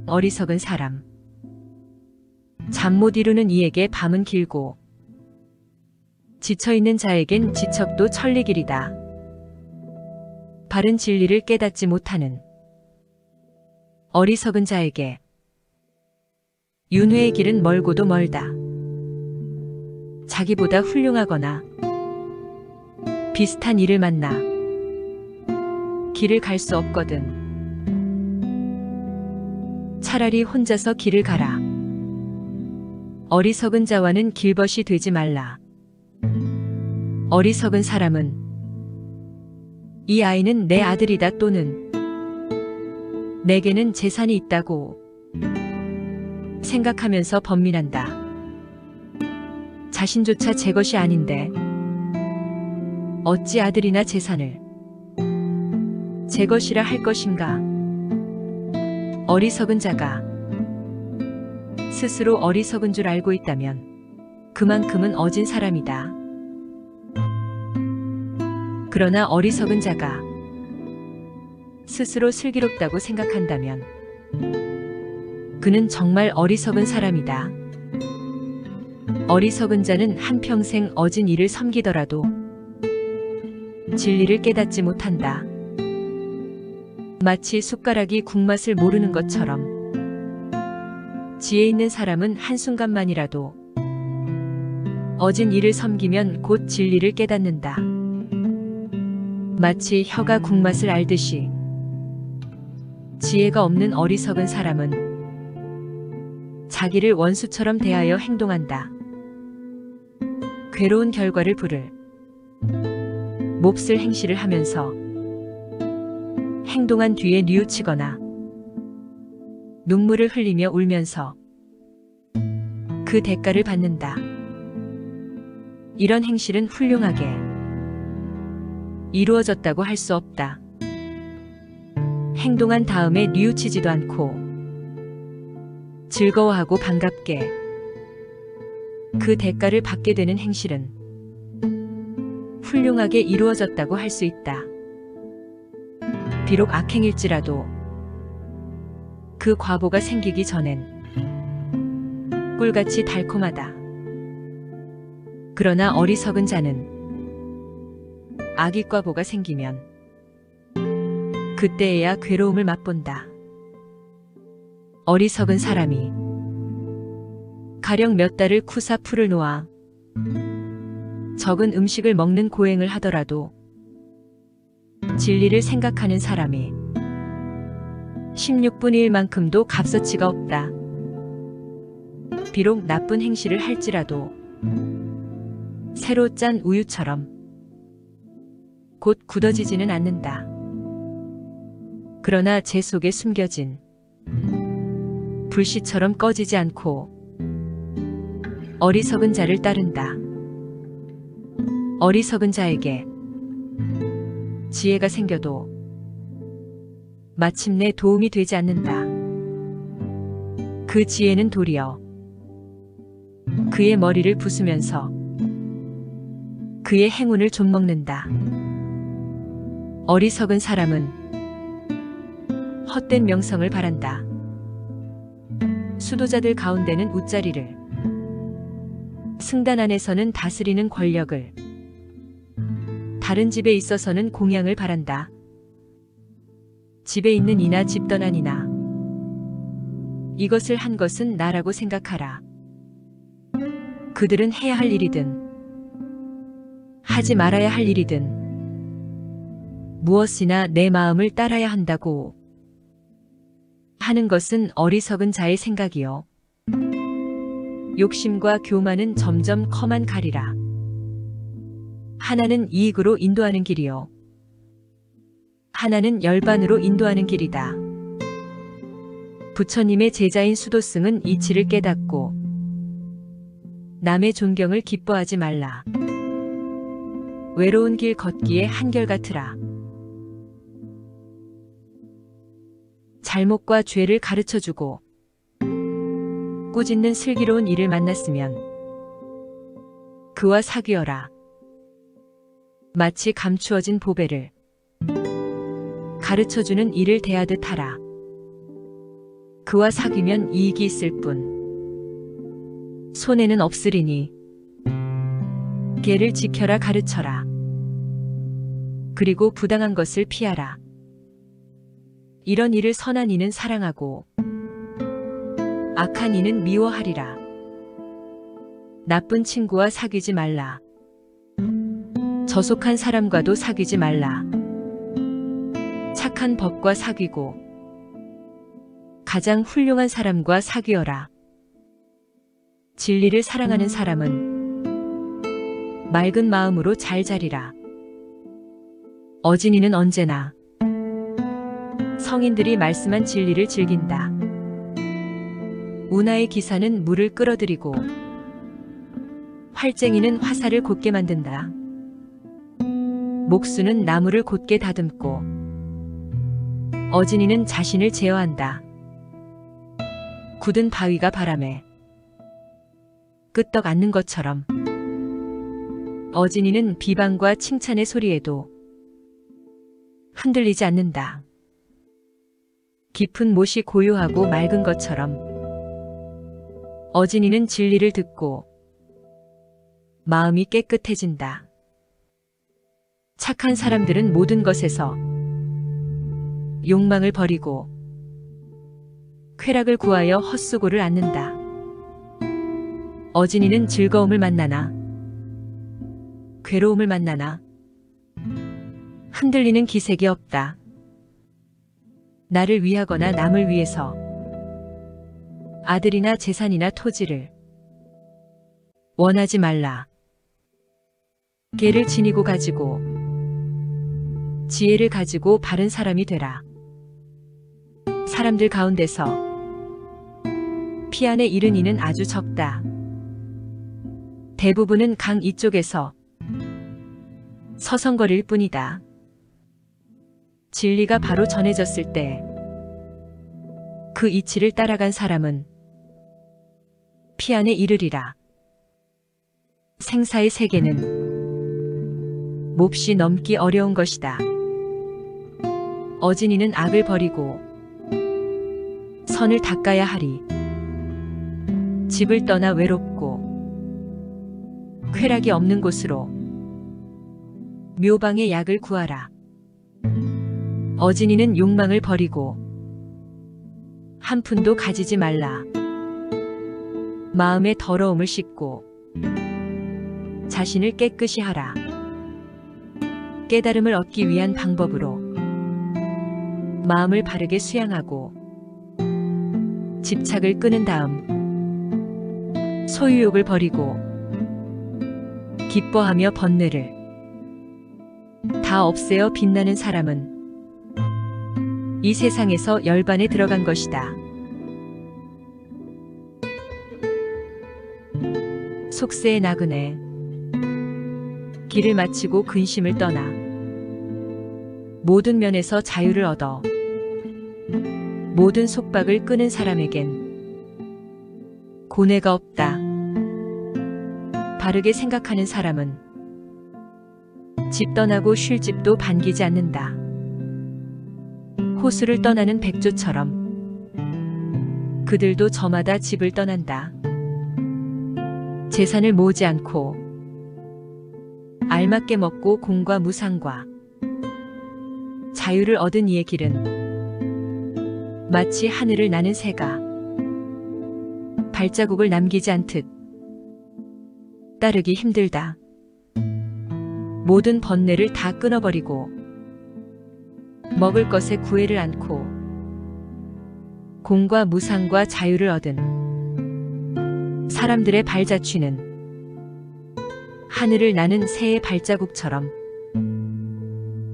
어리석은 사람. 잠 못 이루는 이에게 밤은 길고 지쳐있는 자에겐 지척도 천리길이다. 바른 진리를 깨닫지 못하는 어리석은 자에게 윤회의 길은 멀고도 멀다. 자기보다 훌륭하거나 비슷한 이를 만나 길을 갈 수 없거든. 차라리 혼자서 길을 가라. 어리석은 자와는 길벗이 되지 말라. 어리석은 사람은 이 아이는 내 아들이다 또는 내게는 재산이 있다고 생각하면서 번민한다. 자신조차 제 것이 아닌데 어찌 아들이나 재산을 제 것이라 할 것인가. 어리석은 자가 스스로 어리석은 줄 알고 있다면 그만큼은 어진 사람이다. 그러나 어리석은 자가 스스로 슬기롭다고 생각한다면 그는 정말 어리석은 사람이다. 어리석은 자는 한평생 어진 이를 섬기더라도 진리를 깨닫지 못한다. 마치 숟가락이 국맛을 모르는 것처럼 지혜 있는 사람은 한순간만이라도 어진 이를 섬기면 곧 진리를 깨닫는다. 마치 혀가 국맛을 알듯이 지혜가 없는 어리석은 사람은 자기를 원수처럼 대하여 행동한다. 괴로운 결과를 부를 몹쓸 행실을 하면서 행동한 뒤에 뉘우치거나 눈물을 흘리며 울면서 그 대가를 받는다. 이런 행실은 훌륭하게 이루어졌다고 할 수 없다. 행동한 다음에 뉘우치지도 않고 즐거워하고 반갑게 그 대가를 받게 되는 행실은 훌륭하게 이루어졌다고 할 수 있다. 비록 악행일지라도 그 과보가 생기기 전엔 꿀같이 달콤하다. 그러나 어리석은 자는 악의과보가 생기면 그때에야 괴로움을 맛본다. 어리석은 사람이 가령 몇 달을 쿠사 풀을 놓아 적은 음식을 먹는 고행을 하더라도 진리를 생각하는 사람이 16분의 1만큼도 값어치가 없다. 비록 나쁜 행실을 할지라도 새로 짠 우유처럼 곧 굳어지지는 않는다. 그러나 재 속에 숨겨진 불씨처럼 꺼지지 않고 어리석은 자를 따른다. 어리석은 자에게 지혜가 생겨도 마침내 도움이 되지 않는다. 그 지혜는 도리어 그의 머리를 부수면서 그의 행운을 좀먹는다. 어리석은 사람은 헛된 명성을 바란다. 수도자들 가운데는 웃자리를, 승단 안에서는 다스리는 권력을, 다른 집에 있어서는 공양을 바란다. 집에 있는 이나 집 떠난 이나 이것을 한 것은 나라고 생각하라. 그들은 해야 할 일이든 하지 말아야 할 일이든 무엇이나 내 마음을 따라야 한다고 하는 것은 어리석은 자의 생각이요. 욕심과 교만은 점점 커만 가리라. 하나는 이익으로 인도하는 길이요, 하나는 열반으로 인도하는 길이다. 부처님의 제자인 수도승은 이치를 깨닫고 남의 존경을 기뻐하지 말라. 외로운 길 걷기에 한결같으라. 잘못과 죄를 가르쳐주고 꾸짖는 슬기로운 이를 만났으면 그와 사귀어라. 마치 감추어진 보배를 가르쳐주는 이를 대하듯 하라. 그와 사귀면 이익이 있을 뿐 손해는 없으리니 계를 지켜라 가르쳐라. 그리고 부당한 것을 피하라. 이런 이를 선한 이는 사랑하고 악한 이는 미워하리라. 나쁜 친구와 사귀지 말라. 저속한 사람과도 사귀지 말라. 착한 법과 사귀고 가장 훌륭한 사람과 사귀어라. 진리를 사랑하는 사람은 맑은 마음으로 잘 자리라. 어진이는 언제나 성인들이 말씀한 진리를 즐긴다. 운하의 기사는 물을 끌어들이고 활쟁이는 화살을 곧게 만든다. 목수는 나무를 곧게 다듬고 어진이는 자신을 제어한다. 굳은 바위가 바람에 끄떡 않는 것처럼 어진이는 비방과 칭찬의 소리에도 흔들리지 않는다. 깊은 못이 고요하고 맑은 것처럼 어진이는 진리를 듣고 마음이 깨끗해진다. 착한 사람들은 모든 것에서 욕망을 버리고 쾌락을 구하여 헛수고를 않는다. 어진이는 즐거움을 만나나 괴로움을 만나나 흔들리는 기색이 없다. 나를 위하거나 남을 위해서 아들이나 재산이나 토지를 원하지 말라. 계를 지니고 가지고 지혜를 가지고 바른 사람이 되라. 사람들 가운데서 피 안에 이른 이는 아주 적다. 대부분은 강 이쪽에서 서성거릴 뿐이다. 진리가 바로 전해졌을 때 그 이치를 따라간 사람은 피 안에 이르리라. 생사의 세계는 몹시 넘기 어려운 것이다. 어진이는 악을 버리고 선을 닦아야 하리. 집을 떠나 외롭고 쾌락이 없는 곳으로 묘방의 약을 구하라. 어진이는 욕망을 버리고 한 푼도 가지지 말라. 마음의 더러움을 씻고 자신을 깨끗이 하라. 깨달음을 얻기 위한 방법으로 마음을 바르게 수양하고 집착을 끄는 다음 소유욕을 버리고 기뻐하며 번뇌를 다 없애어 빛나는 사람은 이 세상에서 열반에 들어간 것이다. 속세의 나그네 길을 마치고 근심을 떠나 모든 면에서 자유를 얻어 모든 속박을 끄는 사람에겐 고뇌가 없다. 바르게 생각하는 사람은 집 떠나고 쉴 집도 반기지 않는다. 호수를 떠나는 백조처럼 그들도 저마다 집을 떠난다. 재산을 모으지 않고 알맞게 먹고 공과 무상과 자유를 얻은 이의 길은 마치 하늘을 나는 새가 발자국을 남기지 않듯 따르기 힘들다. 모든 번뇌를 다 끊어버리고 먹을 것에 구애를 않고 공과 무상과 자유를 얻은 사람들의 발자취는 하늘을 나는 새의 발자국처럼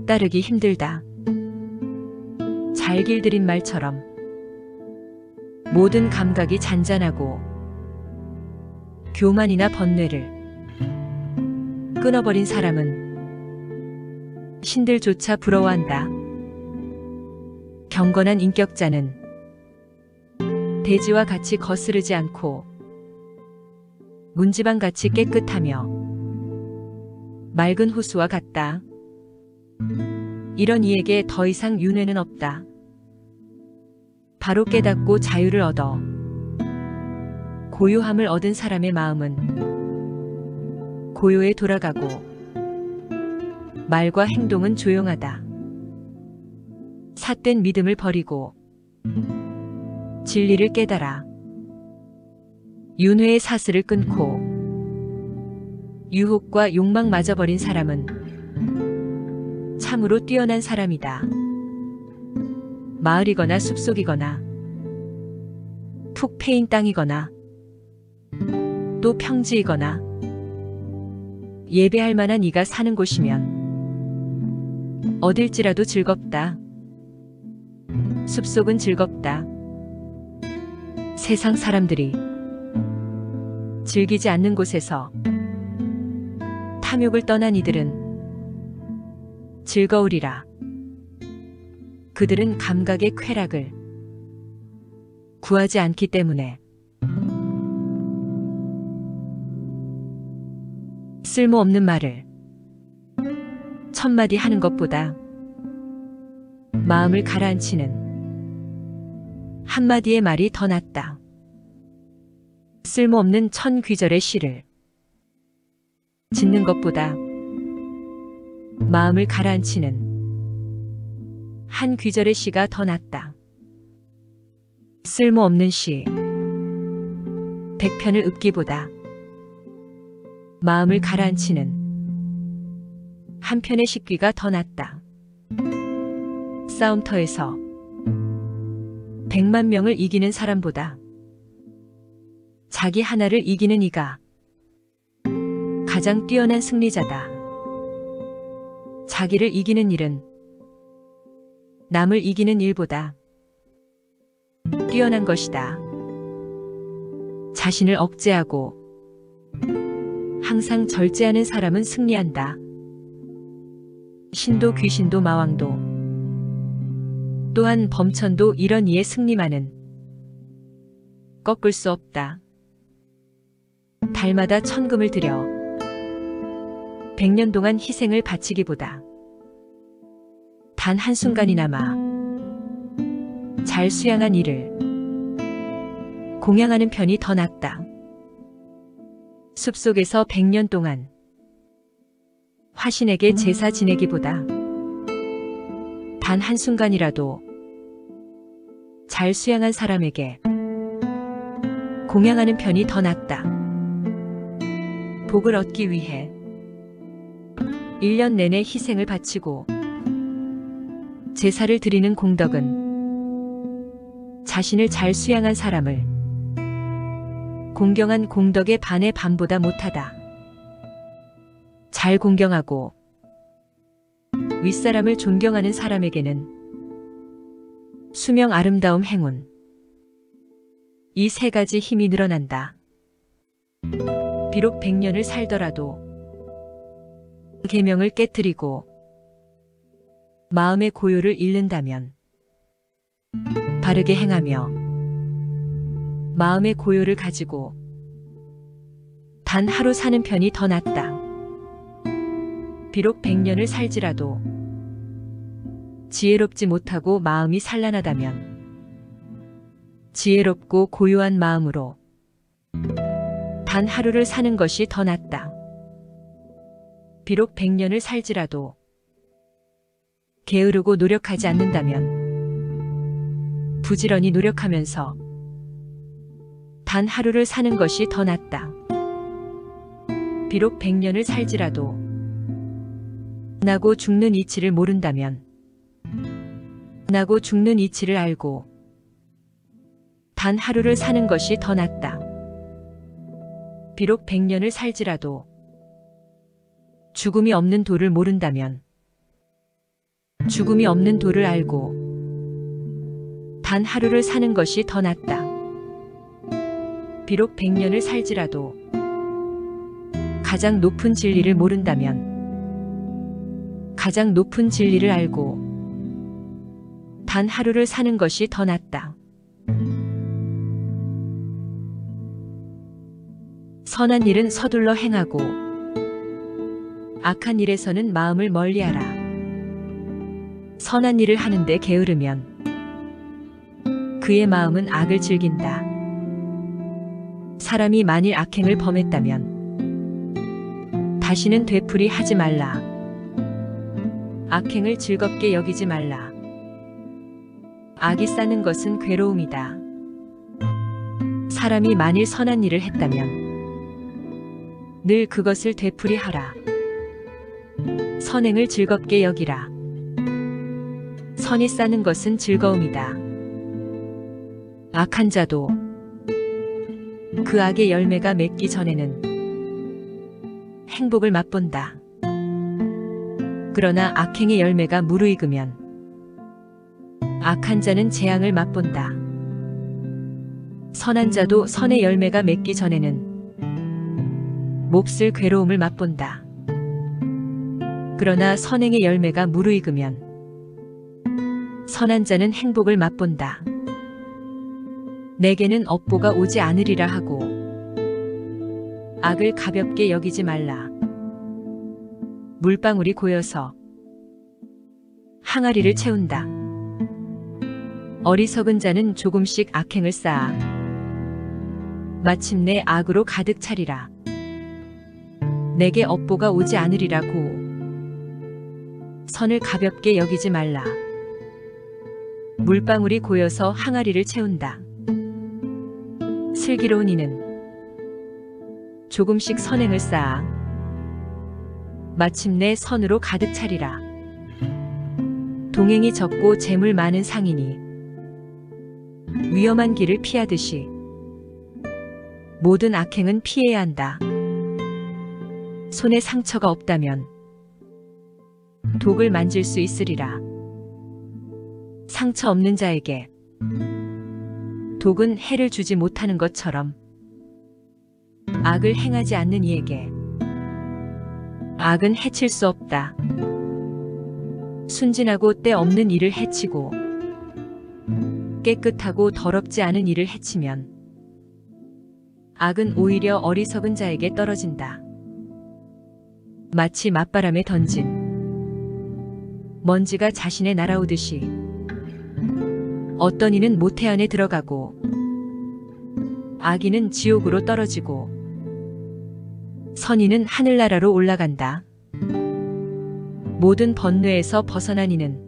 따르기 힘들다. 잘 길들인 말처럼 모든 감각이 잔잔하고 교만이나 번뇌를 끊어버린 사람은 신들조차 부러워한다. 경건한 인격자는 대지와 같이 거스르지 않고 문지방같이 깨끗하며 맑은 호수와 같다. 이런 이에게 더 이상 윤회는 없다. 바로 깨닫고 자유를 얻어 고요함을 얻은 사람의 마음은 고요에 돌아가고 말과 행동은 조용하다. 삿된 믿음을 버리고 진리를 깨달아 윤회의 사슬을 끊고 유혹과 욕망마저 버린 사람은 참으로 뛰어난 사람이다. 마을이거나 숲속이거나 푹 패인 땅이거나 또 평지이거나 예배할 만한 이가 사는 곳이면 어딜지라도 즐겁다. 숲속은 즐겁다. 세상 사람들이 즐기지 않는 곳에서 탐욕을 떠난 이들은 즐거우리라. 그들은 감각의 쾌락을 구하지 않기 때문에. 쓸모없는 말을 천마디 하는 것보다 마음을 가라앉히는 한마디의 말이 더 낫다. 쓸모없는 천귀절의 시를 짓는 것보다 마음을 가라앉히는 한 귀절의 시가 더 낫다. 쓸모없는 시 100편을 읊기보다 마음을 가라앉히는 한 편의 식귀가 더 낫다. 싸움터에서 100만 명을 이기는 사람보다 자기 하나를 이기는 이가 가장 뛰어난 승리자다. 자기를 이기는 일은 남을 이기는 일보다 뛰어난 것이다. 자신을 억제하고 항상 절제하는 사람은 승리한다. 신도 귀신도 마왕도 또한 범천도 이런 이의 승리만은 꺾을 수 없다. 달마다 천금을 들여 100년 동안 희생을 바치기보다 단 한순간이나마 잘 수양한 이를 공양하는 편이 더 낫다. 숲속에서 100년 동안 화신에게 제사 지내기보다 단 한순간이라도 잘 수양한 사람에게 공양하는 편이 더 낫다. 복을 얻기 위해 1년 내내 희생을 바치고 제사를 드리는 공덕은 자신을 잘 수양한 사람을 공경한 공덕의 반의 반보다 못하다. 잘 공경하고 윗사람을 존경하는 사람에게는 수명, 아름다움, 행운 이 세 가지 힘이 늘어난다. 비록 100년을 살더라도 계명을 깨뜨리고 마음의 고요를 잃는다면 바르게 행하며 마음의 고요를 가지고 단 하루 사는 편이 더 낫다. 비록 100년을 살지라도 지혜롭지 못하고 마음이 산란하다면 지혜롭고 고요한 마음으로 단 하루를 사는 것이 더 낫다. 비록 100년을 살지라도 게으르고 노력하지 않는다면 부지런히 노력하면서 단 하루를 사는 것이 더 낫다. 비록 100년을 살지라도 나고 죽는 이치를 모른다면 나고 죽는 이치를 알고 단 하루를 사는 것이 더 낫다. 비록 100년을 살지라도 죽음이 없는 도를 모른다면 죽음이 없는 도를 알고 단 하루를 사는 것이 더 낫다. 비록 100년을 살지라도 가장 높은 진리를 모른다면 가장 높은 진리를 알고 단 하루를 사는 것이 더 낫다. 선한 일은 서둘러 행하고 악한 일에서는 마음을 멀리하라. 선한 일을 하는데 게으르면 그의 마음은 악을 즐긴다. 사람이 만일 악행을 범했다면 다시는 되풀이 하지 말라. 악행을 즐겁게 여기지 말라. 악이 쌓는 것은 괴로움이다. 사람이 만일 선한 일을 했다면 늘 그것을 되풀이하라. 선행을 즐겁게 여기라. 선이 쌓는 것은 즐거움이다. 악한 자도 그 악의 열매가 맺기 전에는 행복을 맛본다. 그러나 악행의 열매가 무르익으면 악한 자는 재앙을 맛본다. 선한 자도 선의 열매가 맺기 전에는 몹쓸 괴로움을 맛본다. 그러나 선행의 열매가 무르익으면 선한 자는 행복을 맛본다. 내게는 업보가 오지 않으리라 하고 악을 가볍게 여기지 말라. 물방울이 고여서 항아리를 채운다. 어리석은 자는 조금씩 악행을 쌓아 마침내 악으로 가득 차리라. 내게 업보가 오지 않으리라고 선을 가볍게 여기지 말라. 물방울이 고여서 항아리를 채운다. 슬기로운 이는 조금씩 선행을 쌓아 마침내 선으로 가득 차리라. 동행이 적고 재물 많은 상인이 위험한 길을 피하듯이 모든 악행은 피해야 한다. 손에 상처가 없다면 독을 만질 수 있으리라. 상처 없는 자에게 독은 해를 주지 못하는 것처럼 악을 행하지 않는 이에게 악은 해칠 수 없다. 순진하고 때 없는 일을 해치고 깨끗하고 더럽지 않은 일을 해치면 악은 오히려 어리석은 자에게 떨어진다. 마치 맞바람에 던진 먼지가 자신에 날아오듯이 어떤 이는 모태 안에 들어가고 악인은 지옥으로 떨어지고 선인은 하늘나라로 올라간다. 모든 번뇌에서 벗어난 이는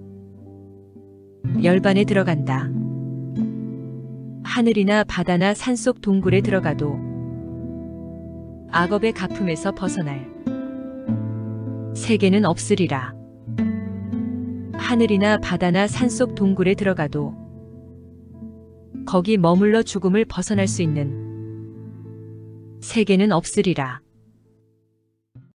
열반에 들어간다. 하늘이나 바다나 산속 동굴에 들어가도 악업의 가품에서 벗어날 세계는 없으리라. 하늘이나 바다나 산속 동굴에 들어가도 거기 머물러 죽음을 벗어날 수 있는 세계는 없으리라.